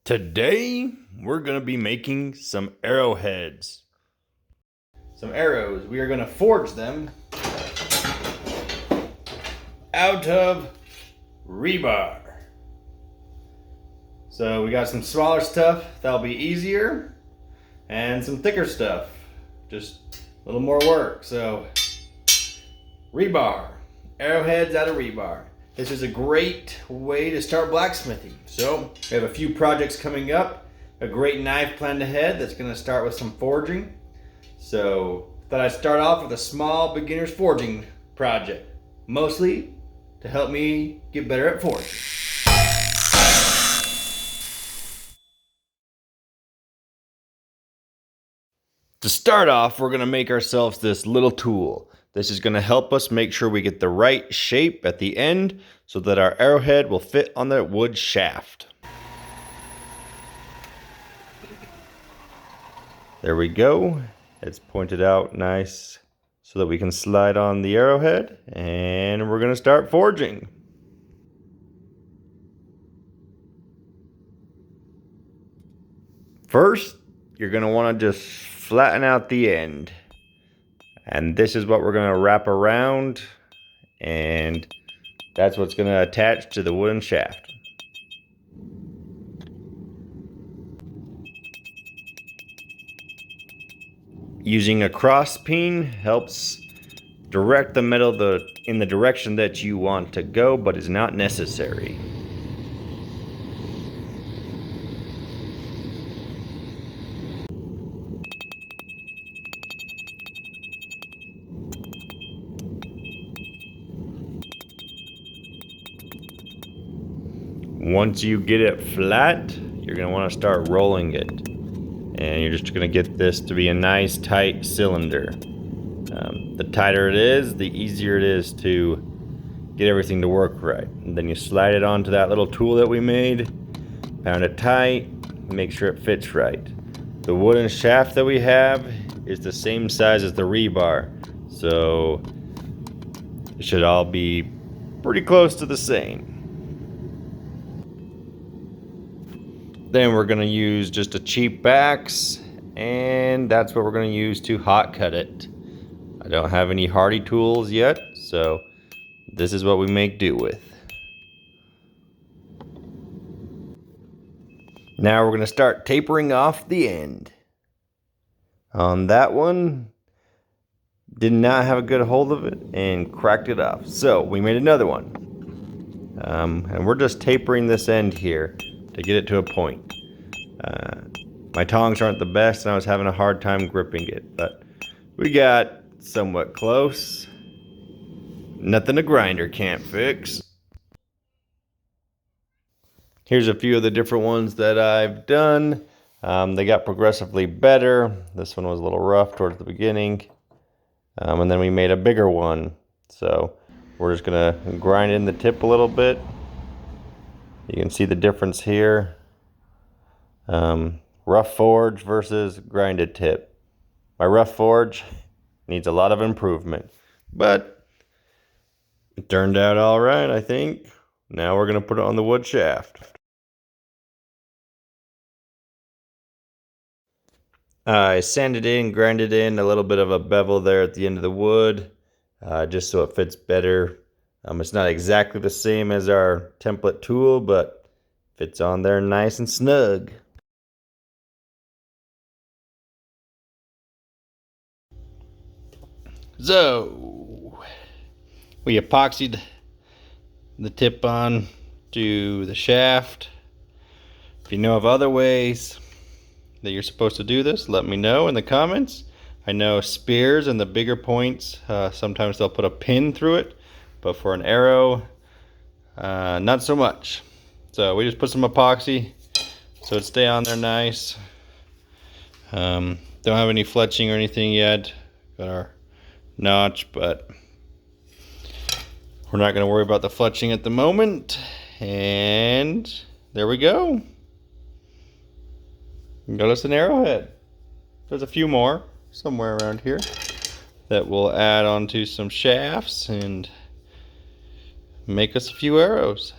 Today, we're going to be making some arrowheads. Some arrows. We are going to forge them out of rebar. So we got some smaller stuff that'll be easier, and some thicker stuff, just a little more work. So rebar, arrowheads out of rebar. This is a great way to start blacksmithing. So we have a few projects coming up, a great knife planned ahead that's going to start with some forging. So thought I'd start off with a small beginner's forging project, mostly to help me get better at forging. To start off, we're going to make ourselves this little tool. This is going to help us make sure we get the right shape at the end so that our arrowhead will fit on the wood shaft. There we go. It's pointed out nice so that we can slide on the arrowhead, and we're going to start forging. First, you're going to want to just flatten out the end. And this is what we're going to wrap around, and that's what's going to attach to the wooden shaft. Using a cross peen helps direct the metal in the direction that you want to go, but is not necessary. Once you get it flat, you're going to want to start rolling it. And you're just going to get this to be a nice tight cylinder. The tighter it is, the easier it is to get everything to work right. And then you slide it onto that little tool that we made, pound it tight, make sure it fits right. The wooden shaft that we have is the same size as the rebar, so it should all be pretty close to the same. Then we're going to use just a cheap axe, and that's what we're going to use to hot cut it. I don't have any hardy tools yet, so this is what we make do with. Now we're going to start tapering off the end. On that one, did not have a good hold of it and cracked it off. So we made another one. And we're just tapering this end here to get it to a point. My tongs aren't the best and I was having a hard time gripping it, but we got somewhat close. Nothing a grinder can't fix. Here's a few of the different ones that I've done. They got progressively better. This one was a little rough towards the beginning. And then we made a bigger one. So we're just gonna grind in the tip a little bit. You can see the difference here. Rough forge versus grinded tip. My rough forge needs a lot of improvement, but it turned out all right, I think. Now we're going to put it on the wood shaft. I sanded in, grinded in a little bit of a bevel there at the end of the wood, just so it fits better. It's not exactly the same as our template tool, but fits on there nice and snug. So, we epoxied the tip on to the shaft. If you know of other ways that you're supposed to do this, let me know in the comments. I know spears and the bigger points, sometimes they'll put a pin through it, but for an arrow, not so much. So we just put some epoxy so it stay on there nice. Don't have any fletching or anything yet. Got our notch, but we're not going to worry about the fletching at the moment. And there we go. Got us an arrowhead. There's a few more somewhere around here that we'll add onto some shafts and make us a few arrows.